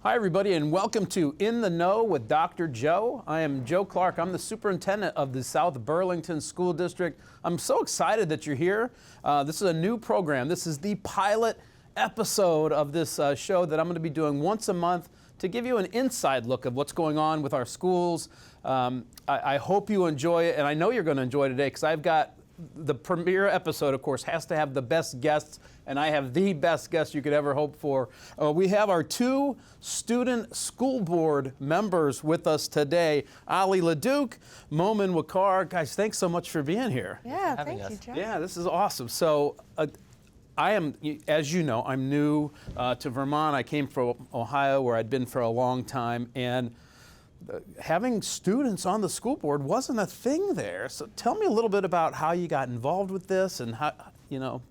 Hi, everybody, and welcome to In the Know with Dr. Joe. I am Joe Clark. I'm the superintendent of the South Burlington School District. I'm so excited that you're here. This is a new program. This is the pilot episode of this show that I'm going to be doing once a month to give you an inside look of what's going on with our schools. I hope you enjoy it, and I know you're going to enjoy today because I've got the premiere episode, of course, has to have the best guests, and I have the best guests you could ever hope for. We have our two student school board members with us today, Ali Leduc, Momin, Waqar. Guys, thanks so much for being here. Yeah, thank you, Joe. Yeah, this is awesome. So I am, as you know, I'm new to Vermont. I came from Ohio, where I'd been for a long time, and having students on the school board wasn't a thing there. So tell me a little bit about how you got involved with this and how,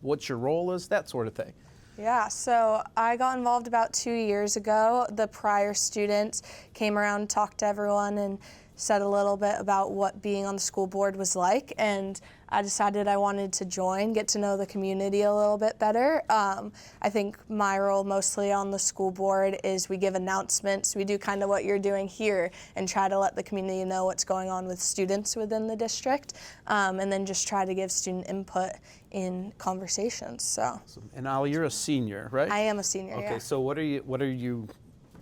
what your role is, that sort of thing. Yeah, so I got involved about 2 years ago. The prior students came around and talked to everyone and said a little bit about what being on the school board was like, and I decided I wanted to join, get to know the community a little bit better. I think my role mostly on the school board is we give announcements. We do kind of what you're doing here and try to let the community know what's going on with students within the district, and then just try to give student input in conversations. So. Awesome. And Ali, you're a senior, right? I am a senior. Okay, yeah. so what are you?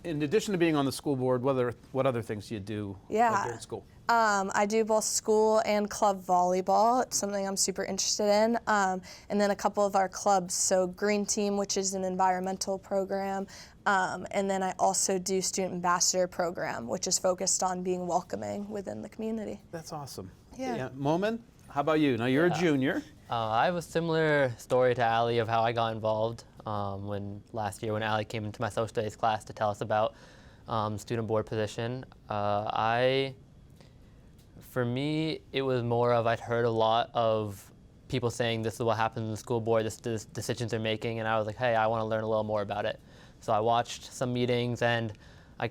In addition to being on the school board, what other things do you do during school? I do both school and club volleyball. It's something I'm super interested in. And then a couple of our clubs, so Green Team, which is an environmental program, and then I also do Student Ambassador program, which is focused on being welcoming within the community. That's awesome. Yeah. Momin, how about you? Now you're a junior. I have a similar story to Ali of how I got involved last year when Ali came into my social studies class to tell us about student board position. For me, it was more of I'd heard a lot of people saying this is what happens in the school board, this decisions they're making, and I was like, hey, I want to learn a little more about it. So I watched some meetings and I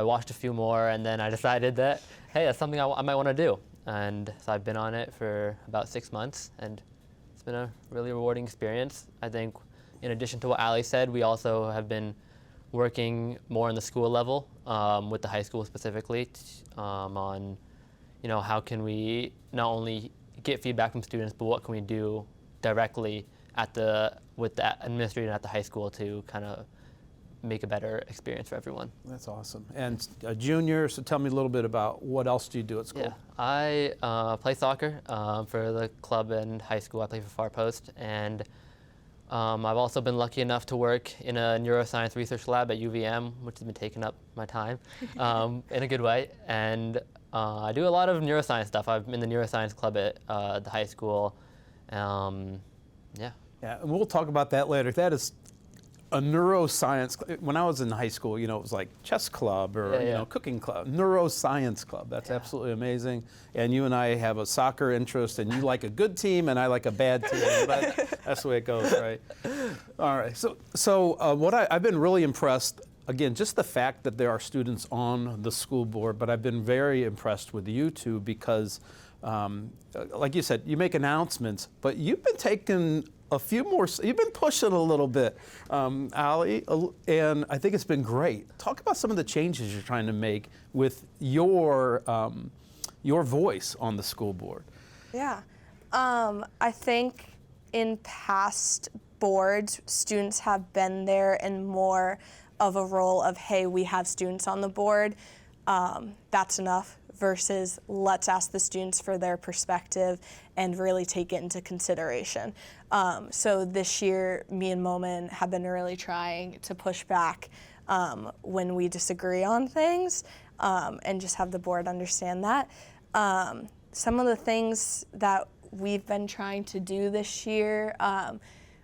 watched a few more, and then I decided that, hey, that's something I might want to do. And so I've been on it for about 6 months, and it's been a really rewarding experience. I think in addition to what Ali said, we also have been working more on the school level with the high school specifically on how can we not only get feedback from students, but what can we do directly with the administrator at the high school to kind of make a better experience for everyone. That's awesome. And a junior, so tell me a little bit about what else do you do at school? Yeah, I play soccer for the club in high school. I play for Far Post, and I've also been lucky enough to work in a neuroscience research lab at UVM, which has been taking up my time in a good way. And I do a lot of neuroscience stuff. I'm in the neuroscience club at the high school. Yeah, and we'll talk about that later. That is a neuroscience. When I was in high school, it was like chess club or cooking club, neuroscience club. That's absolutely amazing. And you and I have a soccer interest, and you like a good team, and I like a bad team. But that's the way it goes, right? All right. So I've been really impressed. Again, just the fact that there are students on the school board, but I've been very impressed with you two because, like you said, you make announcements, but you've been taking a few more, you've been pushing a little bit, Ali, and I think it's been great. Talk about some of the changes you're trying to make with your voice on the school board. Yeah, I think in past boards, students have been there in more of a role of, hey, we have students on the board, that's enough, versus let's ask the students for their perspective and really take it into consideration. So this year, me and Momin have been really trying to push back when we disagree on things and just have the board understand that. Some of the things that we've been trying to do this year,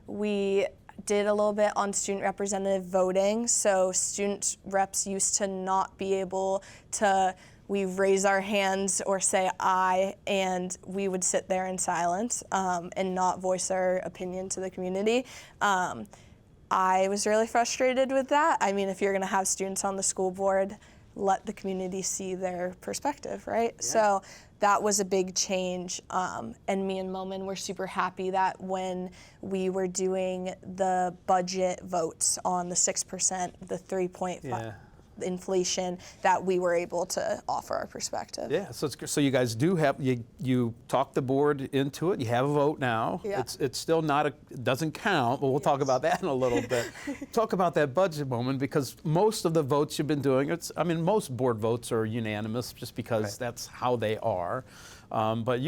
we did a little bit on student representative voting. So student reps used to not be able to, we raise our hands or say aye, and we would sit there in silence and not voice our opinion to the community. I was really frustrated with that. I mean, if you're gonna have students on the school board, let the community see their perspective, right? Yeah. So that was a big change, and me and Momin were super happy that when we were doing the budget votes on the 6%, the 3.5 inflation, that we were able to offer our perspective. Yeah, so you guys do have, you talked the board into it. You have a vote now. Yeah. It's still not it doesn't count, but we'll talk about that in a little bit. Talk about that budget moment, because most of the votes you've been doing, most board votes are unanimous just because that's how they are. But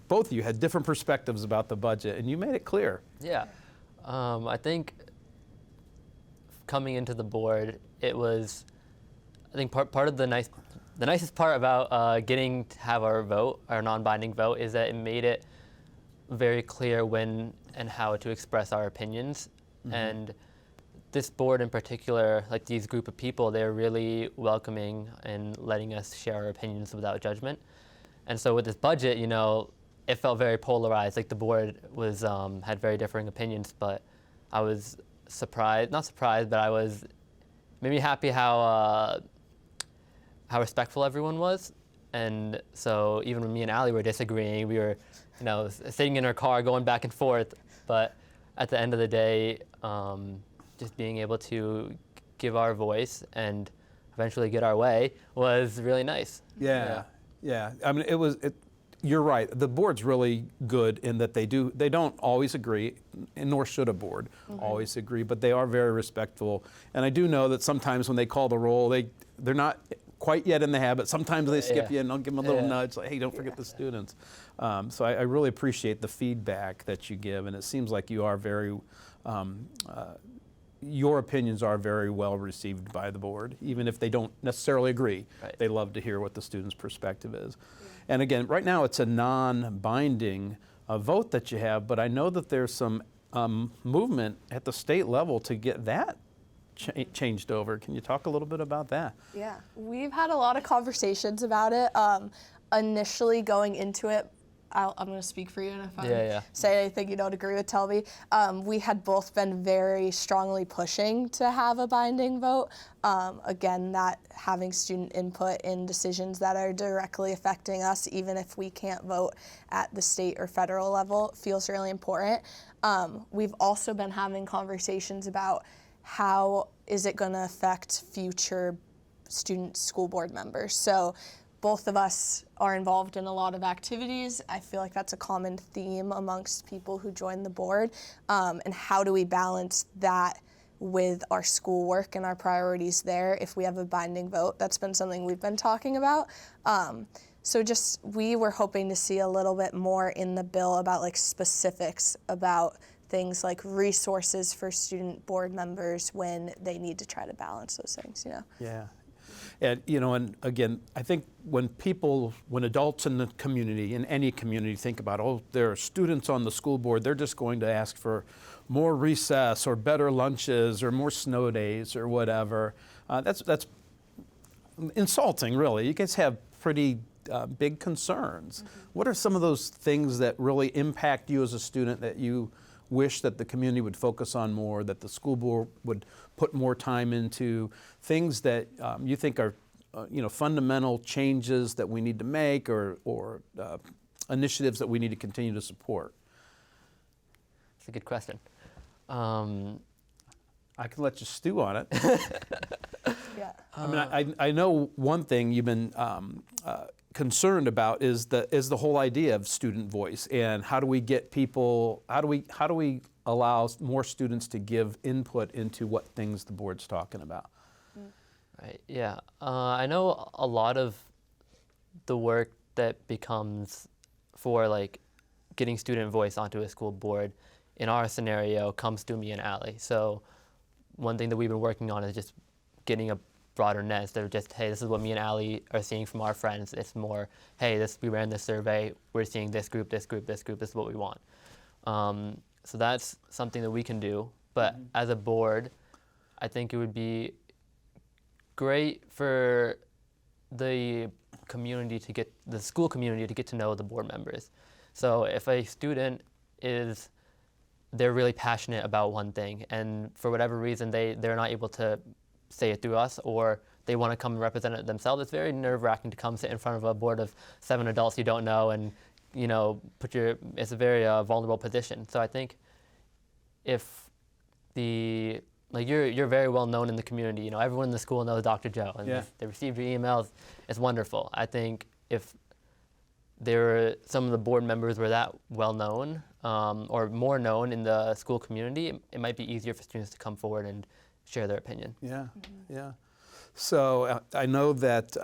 both of you had different perspectives about the budget, and you made it clear. Yeah, I think coming into the board, it was, I think part of the nicest part about getting to have our vote, our non-binding vote, is that it made it very clear when and how to express our opinions. And this board in particular, like these group of people, they're really welcoming and letting us share our opinions without judgment. And so with this budget, you know, it felt very polarized. Like the board was had very differing opinions, but I was not surprised, but I was maybe happy how respectful everyone was. And so even when me and Allie were disagreeing, we were, you know, sitting in our car going back and forth. But at the end of the day, just being able to give our voice and eventually get our way was really nice. Yeah. I mean, you're right. The board's really good in that they don't always agree, and nor should a board always agree, but they are very respectful. And I do know that sometimes when they call the roll, they're not quite yet in the habit. Sometimes they skip you and I'll give them a little nudge, like, hey, don't forget the students. So I really appreciate the feedback that you give, and it seems like you are very, your opinions are very well received by the board, even if they don't necessarily agree. Right. They love to hear what the student's perspective is. And again, right now it's a non-binding vote that you have, but I know that there's some movement at the state level to get that changed over. Can you talk a little bit about that? Yeah, we've had a lot of conversations about it. Initially going into it, I'm going to speak for you, and if I say anything you don't agree with, tell me. We had both been very strongly pushing to have a binding vote. Again, that having student input in decisions that are directly affecting us, even if we can't vote at the state or federal level, feels really important. We've also been having conversations about how is it going to affect future student school board members. So both of us are involved in a lot of activities. I feel like that's a common theme amongst people who join the board. And how do we balance that with our schoolwork and our priorities there if we have a binding vote? That's been something we've been talking about. So we were hoping to see a little bit more in the bill about like specifics about things like resources for student board members when they need to try to balance those things, you know? Yeah. And, you know, and again, I think when adults in the community, in any community, think about, oh, there are students on the school board, they're just going to ask for more recess or better lunches or more snow days or whatever. That's insulting, really. You guys have pretty big concerns. What are some of those things that really impact you as a student that you wish that the community would focus on more, that the school board would put more time into, things that you think are fundamental changes that we need to make, or initiatives that we need to continue to support? That's a good question. I can let you stew on it. Yeah. I mean, I know one thing you've been concerned about is the whole idea of student voice, and how do we get people, how do we allow more students to give input into what things the board's talking about? Right, yeah. I know a lot of the work that becomes for like getting student voice onto a school board in our scenario comes through me and Allie. So one thing that we've been working on is just getting a broader net instead of just, hey, this is what me and Allie are seeing from our friends. It's more, hey, we ran this survey, we're seeing this group, this group, this group, this is what we want. So that's something that we can do. But as a board, I think it would be great for the community to get, the school community to get to know the board members. So if a student they're really passionate about one thing, and for whatever reason they're not able to say it through us, or they want to come and represent it themselves. It's very nerve-wracking to come sit in front of a board of 7 adults you don't know and, it's a very vulnerable position. So I think if you're very well known in the community, everyone in the school knows Dr. Joe, and they received your emails, it's wonderful. I think if some of the board members were that well known, or more known in the school community, it might be easier for students to come forward and share their opinion. Yeah, yeah. So I know that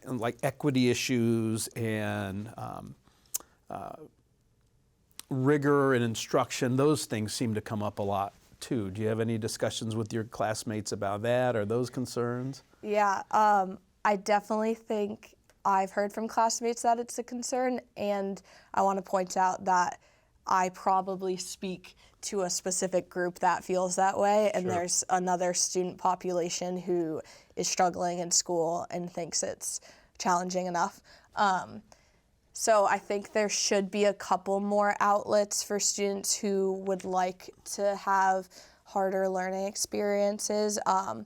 like equity issues and rigor and instruction, those things seem to come up a lot too. Do you have any discussions with your classmates about that or those concerns? Yeah, I definitely think I've heard from classmates that it's a concern, and I want to point out that I probably speak to a specific group that feels that way, and there's another student population who is struggling in school and thinks it's challenging enough. So I think there should be a couple more outlets for students who would like to have harder learning experiences. I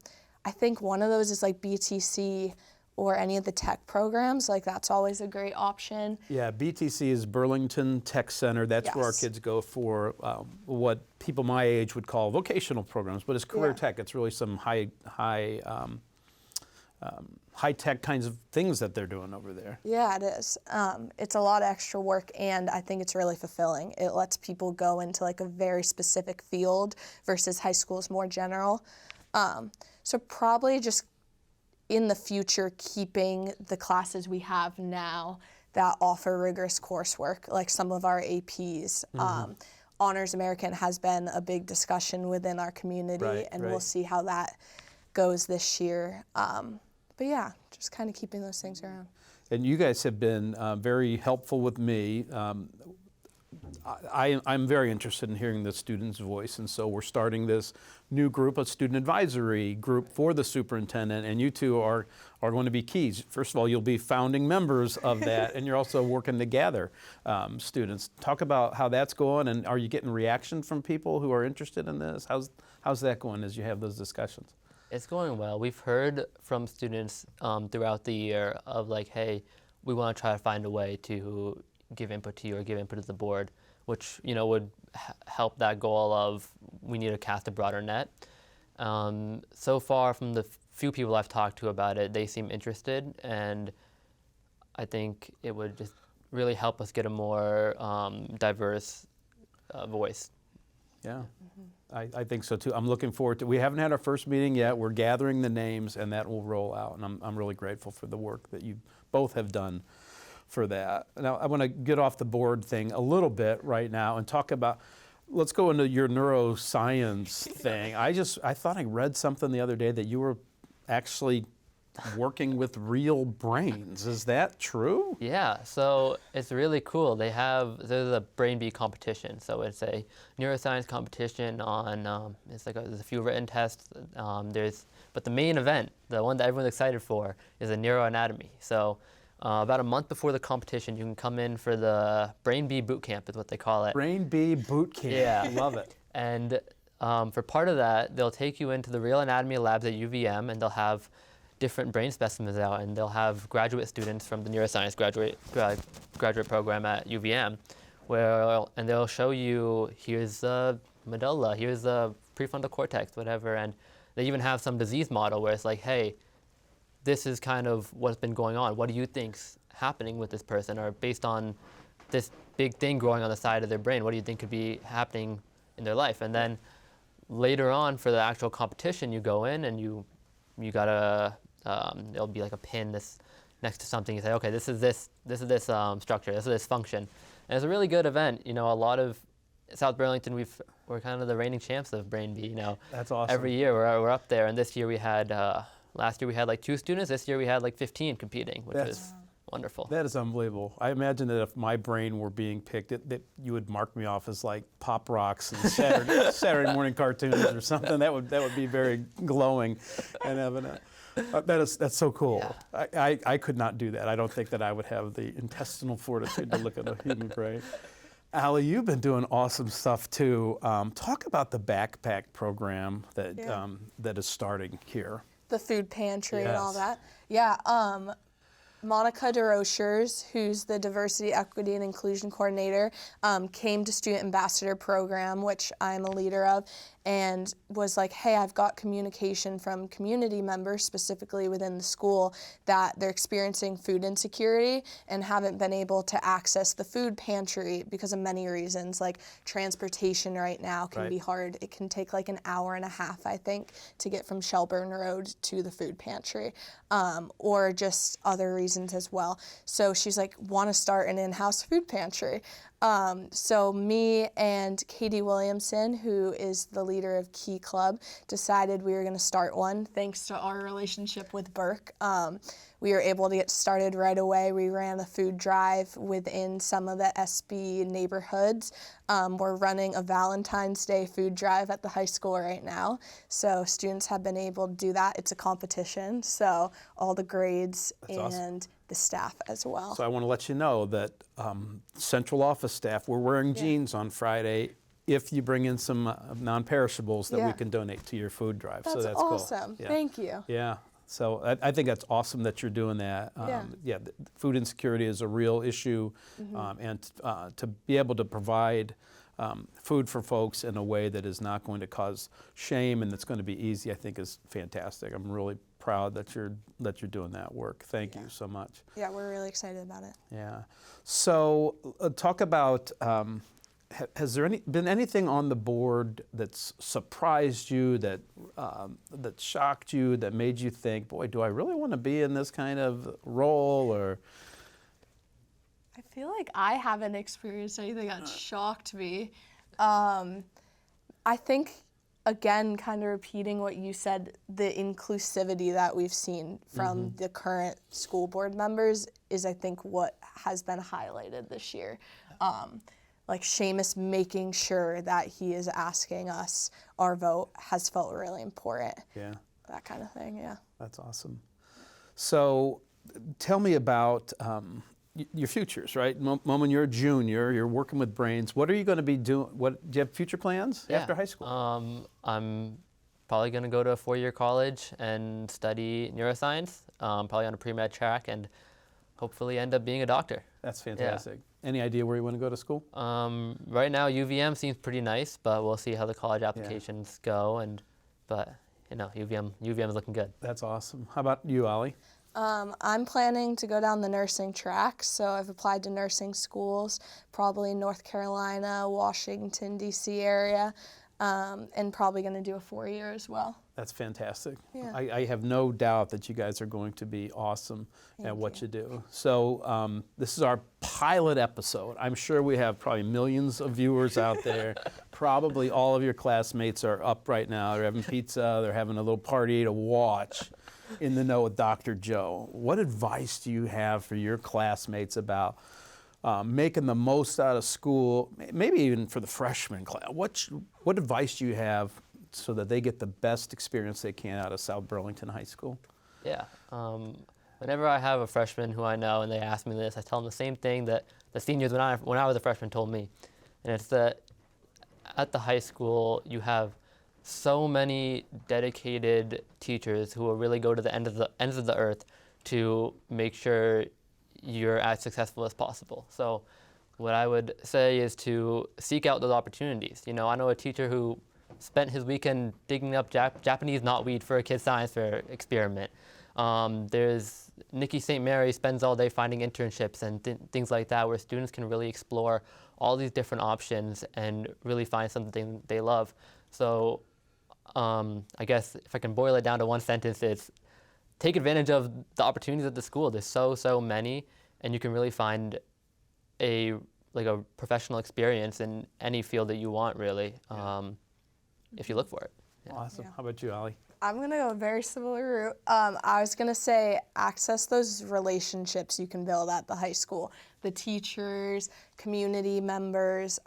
think one of those is like BTC or any of the tech programs. Like, that's always a great option. Yeah, BTC is Burlington Tech Center. That's where our kids go for what people my age would call vocational programs, but it's career tech. It's really some high-tech kinds of things that they're doing over there. Yeah, it is. It's a lot of extra work, and I think it's really fulfilling. It lets people go into like a very specific field versus high school is more general. So probably just in the future, keeping the classes we have now that offer rigorous coursework, like some of our APs. Honors American has been a big discussion within our community, and we'll see how that goes this year. But yeah, just kind of keeping those things around. And you guys have been very helpful with me. I'm very interested in hearing the student's voice, and so we're starting this new group, a student advisory group for the superintendent, and you two are going to be keys. First of all, you'll be founding members of that, and you're also working to gather students. Talk about how that's going, and are you getting reaction from people who are interested in this? How's that going as you have those discussions? It's going well. We've heard from students throughout the year of like, hey, we want to try to find a way to give input to you or give input to the board, which would help that goal of we need to cast a broader net. So far, from the few people I've talked to about it, they seem interested, and I think it would just really help us get a more diverse voice. Yeah, I think so too. I'm looking forward to. We haven't had our first meeting yet. We're gathering the names, and that will roll out. And I'm really grateful for the work that you both have done for that. Now, I want to get off the board thing a little bit right now and talk about, let's go into your neuroscience thing. I thought I read something the other day that you were actually working with real brains. Is that true? Yeah, so it's really cool. There's a Brain Bee competition. So it's a neuroscience competition on, there's a few written tests. But the main event, the one that everyone's excited for, is a neuroanatomy. So about a month before the competition, you can come in for the Brain Bee Boot Camp, is what they call it. Brain Bee Boot Camp. Yeah. Love it. And for part of that, they'll take you into the real anatomy labs at UVM, and they'll have different brain specimens out, and they'll have graduate students from the neuroscience graduate program at UVM, and they'll show you, here's the medulla, here's the prefrontal cortex, whatever, and they even have some disease model where it's like, hey, this is kind of what's been going on. What do you think's happening with this person? Or based on this big thing growing on the side of their brain, what do you think could be happening in their life? And then later on for the actual competition, you go in and you gotta, it'll be like a pin next to something. You say, okay, this is this structure, this is this function. And it's a really good event. A lot of South Burlington, we're kind of the reigning champs of Brain Bee. That's awesome. Every year we're up there, and this year we had, last year we had like 2 students. This year we had like 15 competing, which is wonderful. That is unbelievable. I imagine that if my brain were being picked, that you would mark me off as like Pop Rocks and Saturday morning cartoons or something. That would be very glowing and evident. That's so cool. Yeah. I could not do that. I don't think that I would have the intestinal fortitude to look at a human brain. Allie, you've been doing awesome stuff too. Talk about the backpack program that that is starting here. The food pantry and all Yes. that. Yeah. Monica DeRochers, who's the Diversity, Equity, and Inclusion Coordinator, came to Student Ambassador Program, which I'm a leader of, and was like, hey, I've got communication from community members, specifically within the school, that they're experiencing food insecurity and haven't been able to access the food pantry because of many reasons, like transportation right now can be hard. It can take like an hour and a half, I think, to get from Shelburne Road to the food pantry, or just other reasons as well. So she's like, want to start an in-house food pantry. So me and Katie Williamson, who is the leader of Key Club, decided we were going to start one thanks to our relationship with Burke. We were able to get started right away. We ran a food drive within some of the SB neighborhoods. We're running a Valentine's Day food drive at the high school right now. So students have been able to do that. It's a competition, so all the grades and awesome. the staff as well. So I want to let you know that central office staff, we're wearing jeans on Friday if you bring in some non-perishables that we can donate to your food drive. That's so that's awesome. Cool. Yeah. Thank you. Yeah. So I think that's awesome that you're doing that. The food insecurity is a real issue, and to be able to provide food for folks in a way that is not going to cause shame and that's going to be easy, I think is fantastic. I'm really proud that you're doing that work. Thank you so much. Yeah, we're really excited about it. Yeah. So talk about, has there been anything on the board that's surprised you, that shocked you, that made you think, boy, do I really want to be in this kind of role? Or I feel like I haven't experienced anything that shocked me. I think, again, kind of repeating what you said, the inclusivity that we've seen from the current school board members is, I think, what has been highlighted this year. Like Seamus making sure that he is asking us our vote has felt really important. yeah, That kind of thing, yeah. that's awesome. So tell me about your futures, right? Momin, you're a junior, you're working with brains. What are you going to be doing? Do you have future plans after high school? I'm probably going to go to a 4-year college and study neuroscience, probably on a pre-med track, and hopefully end up being a doctor. That's fantastic. Any idea where you want to go to school? Right now, UVM seems pretty nice, but we'll see how the college applications go. But UVM is looking good. That's awesome. How about you, Ollie? I'm planning to go down the nursing track, so I've applied to nursing schools, probably in North Carolina, Washington, D.C. area, and probably going to do a 4-year as well. That's fantastic. Yeah. I have no doubt that you guys are going to be awesome at what you do. So this is our pilot episode. I'm sure we have probably millions of viewers out there. Probably all of your classmates are up right now. They're having pizza. They're having a little party to watch In the Know with Dr. Joe. What advice do you have for your classmates about making the most out of school, maybe even for the freshman class? What advice do you have so that they get the best experience they can out of South Burlington High School? Yeah. Whenever I have a freshman who I know and they ask me this, I tell them the same thing that the seniors when I was a freshman told me. And it's that at the high school you have so many dedicated teachers who will really go to the ends of the earth to make sure you're as successful as possible. So what I would say is to seek out those opportunities. I know a teacher who spent his weekend digging up Japanese knotweed for a kid's science fair experiment. There's Nikki St. Mary spends all day finding internships and things like that, where students can really explore all these different options and really find something they love. So I guess if I can boil it down to one sentence, it's take advantage of the opportunities at the school. There's so many, and you can really find a professional experience in any field that you want, really, if you look for it. Yeah. Awesome. How about you, Ollie? I'm going to go a very similar route. I was going to say access those relationships you can build at the high school. The teachers, community members.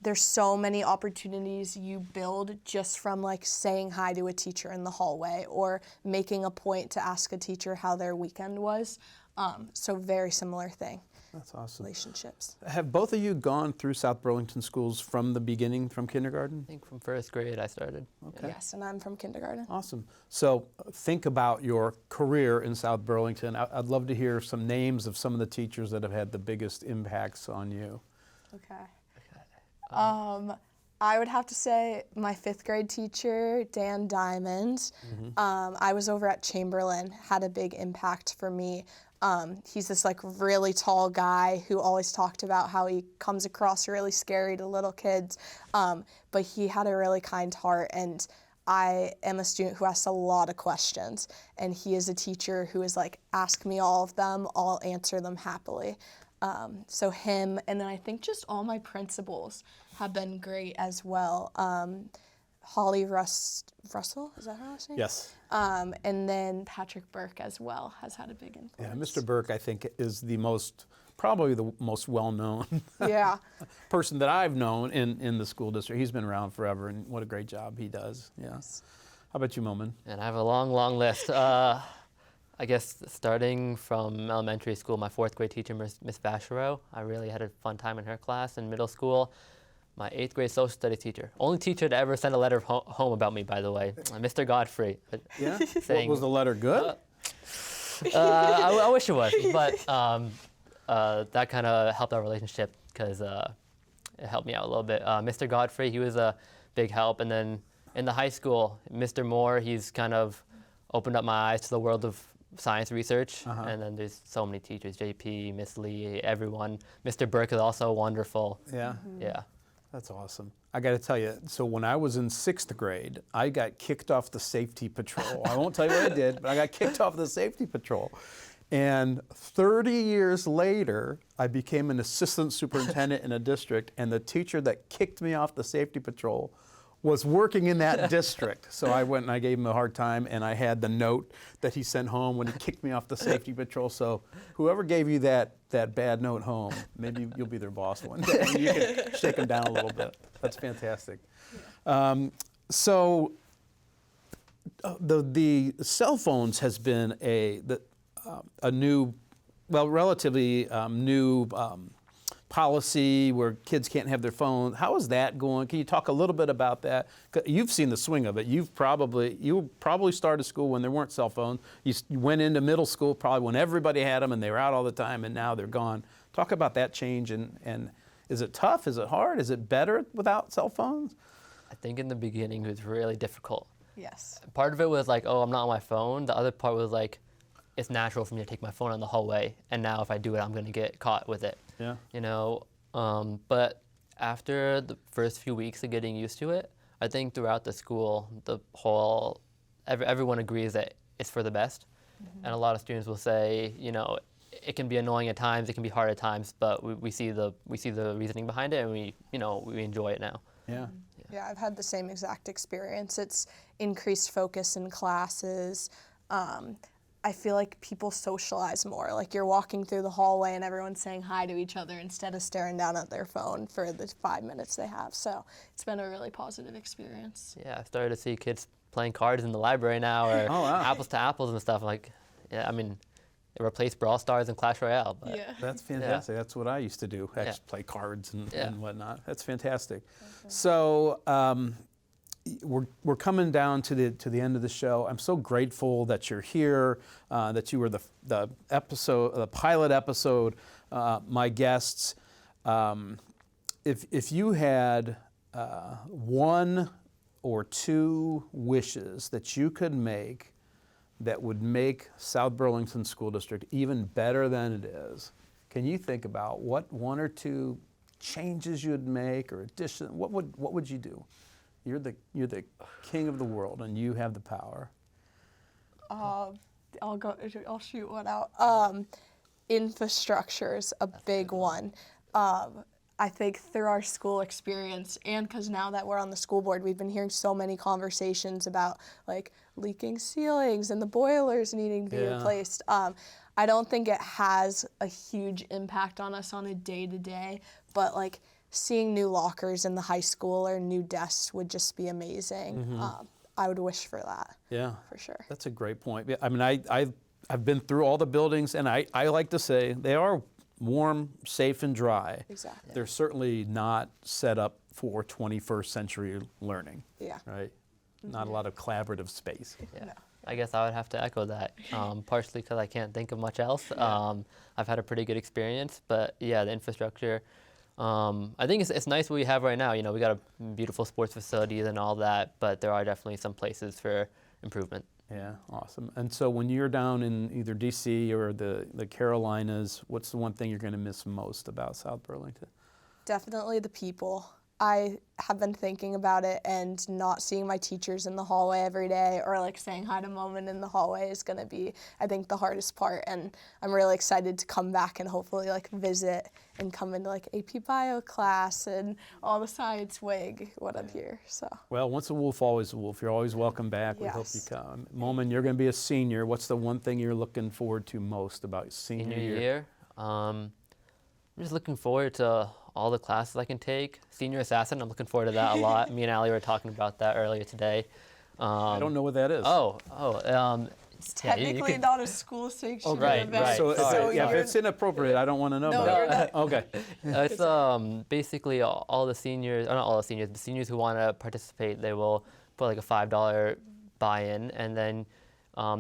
There's so many opportunities you build just from saying hi to a teacher in the hallway or making a point to ask a teacher how their weekend was. So very similar thing. That's awesome. relationships. Have both of you gone through South Burlington schools from the beginning, from kindergarten? I think from first grade I started. Okay. Yes, and I'm from kindergarten. Awesome. So think about your career in South Burlington. I'd love to hear some names of some of the teachers that have had the biggest impacts on you. Okay. I would have to say my 5th grade teacher, Dan Diamond. I was over at Chamberlain, had a big impact for me. He's this like really tall guy who always talked about how he comes across really scary to little kids, but he had a really kind heart, and I am a student who asks a lot of questions, and he is a teacher who is like, ask me all of them, I'll answer them happily. So him, and then I think just all my principals have been great as well. Holly Russell, is that her last name? Yes. And then Patrick Burke as well has had a big influence. Yeah, Mr. Burke, I think, is probably the most well-known Yeah. person that I've known in the school district. He's been around forever, and what a great job he does. Yeah. Yes. How about you, Momin? And I have a long, long list. I guess starting from elementary school, my 4th grade teacher, Miss Vachereau, I really had a fun time in her class. In middle school, my 8th grade social studies teacher, only teacher to ever send a letter home about me, by the way, Mr. Godfrey. Yeah? Saying, Was the letter good? I wish it was, but that kind of helped our relationship because it helped me out a little bit. Mr. Godfrey, he was a big help. And then in the high school, Mr. Moore, he's kind of opened up my eyes to the world of science research. And then there's so many teachers, JP, Miss Lee, everyone. Mr. Burke is also wonderful. Yeah. Yeah. That's awesome. I got to tell you, so when I was in 6th grade, I got kicked off the safety patrol. I won't tell you what I did, but I got kicked off the safety patrol. And 30 years later, I became an assistant superintendent in a district, and the teacher that kicked me off the safety patrol was working in that district. So I went and I gave him a hard time, and I had the note that he sent home when he kicked me off the safety patrol. So whoever gave you that bad note home, maybe you'll be their boss one day. You can shake them down a little bit. That's fantastic. So the cell phones has been a new, well, relatively new policy where kids can't have their phone. How is that going? Can you talk a little bit about that? 'Cause you've seen the swing of it. You probably started school when there weren't cell phones. You went into middle school probably when everybody had them and they were out all the time, and now they're gone. Talk about that change, and is it tough? Is it hard? Is it better without cell phones? I think in the beginning it was really difficult. Yes. Part of it was like, oh, I'm not on my phone. The other part was like, it's natural for me to take my phone on the hallway, and now if I do it, I'm going to get caught with it. Yeah. You know, but after the first few weeks of getting used to it, I think throughout the school, everyone agrees that it's for the best. And a lot of students will say, you know, it can be annoying at times, it can be hard at times, but we see the reasoning behind it, and we enjoy it now. Yeah. Yeah, I've had the same exact experience. It's increased focus in classes. I feel like people socialize more. Like you're walking through the hallway and everyone's saying hi to each other instead of staring down at their phone for the 5 minutes they have. So it's been a really positive experience. Yeah, I've started to see kids playing cards in the library now, or Oh, wow. apples to apples and stuff. Like, yeah, I mean, it replaced Brawl Stars and Clash Royale. But Yeah. That's fantastic. That's what I used to do, Yeah. play cards and whatnot. That's fantastic. Okay. So we're coming down to the end of the show. I'm so grateful that you're here, that you were the pilot episode, my guests. If you had one or two wishes that you could make that would make South Burlington School District even better than it is, can you think about what one or two changes you'd make or addition? What would you do? You're the king of the world, and you have the power. I'll shoot one out. Infrastructure's a big one. I think through our school experience, and because now that we're on the school board, we've been hearing so many conversations about like leaking ceilings and the boilers needing to be replaced. I don't think it has a huge impact on us on a day-to-day, but like seeing new lockers in the high school or new desks would just be amazing. I would wish for that. Yeah, for sure. That's a great point. I mean, I've been through all the buildings, and I like to say they are warm, safe, and dry. Exactly. They're certainly not set up for 21st century learning. Yeah. Right? Not a lot of collaborative space. Yeah. No. I guess I would have to echo that, partially because I can't think of much else. I've had a pretty good experience, but yeah, the infrastructure. I think it's nice what we have right now. You know, we got a beautiful sports facilities and all that, but there are definitely some places for improvement. Yeah, awesome. And so when you're down in either DC or the Carolinas, what's the one thing you're going to miss most about South Burlington? Definitely the people. I have been thinking about it, and not seeing my teachers in the hallway every day or like saying hi to Momin in the hallway is going to be, I think, the hardest part. And I'm really excited to come back and hopefully like visit and come into like AP Bio class and all the science wig when I'm here. So. Well, once a wolf, always a wolf. You're always welcome back. We hope you Yes. come. Momin, you're going to be a senior. What's the one thing you're looking forward to most about senior year? I'm just looking forward to all the classes I can take. Senior Assassin, I'm looking forward to that a lot. Me and Allie were talking about that earlier today. I don't know what that is. It's Yeah, you technically could- not a school sanctioned right, event. right. So, Sorry, if it's inappropriate, I don't want to know No, about you're it. Okay. It's basically all the seniors, or not all the seniors who want to participate, they will put like a $5 buy-in, and then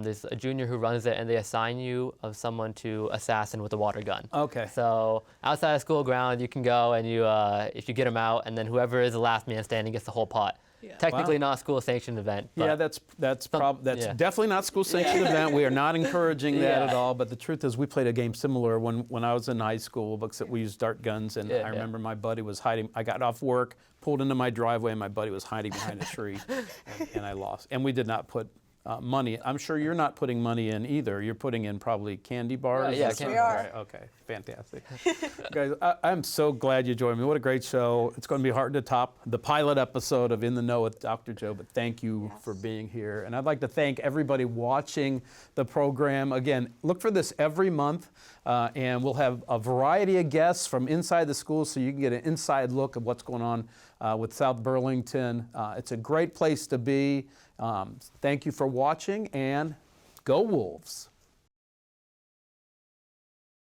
there's a junior who runs it, and they assign you of someone to assassin with a water gun. Okay. So outside of school ground, you can go and you, if you get them out, and then whoever is the last man standing gets the whole pot. Yeah. Technically Wow. not a school sanctioned event. But Yeah, that's yeah. definitely not school sanctioned event. We are not encouraging that Yeah. at all. But the truth is, we played a game similar when I was in high school. Except we used dart guns, and I remember my buddy was hiding. I got off work, pulled into my driveway, and my buddy was hiding behind a tree, and I lost. And we did not put money. I'm sure you're not putting money in either. You're putting in probably candy bars. Yeah, Yes, candy we are. Right, okay, fantastic. Guys, I'm so glad you joined me. What a great show. It's going to be hard to top the pilot episode of In the Know with Dr. Joe, but thank you for being here. And I'd like to thank everybody watching the program. Again, look for this every month, and we'll have a variety of guests from inside the school so you can get an inside look of what's going on with South Burlington. It's a great place to be. Thank you for watching, and go Wolves.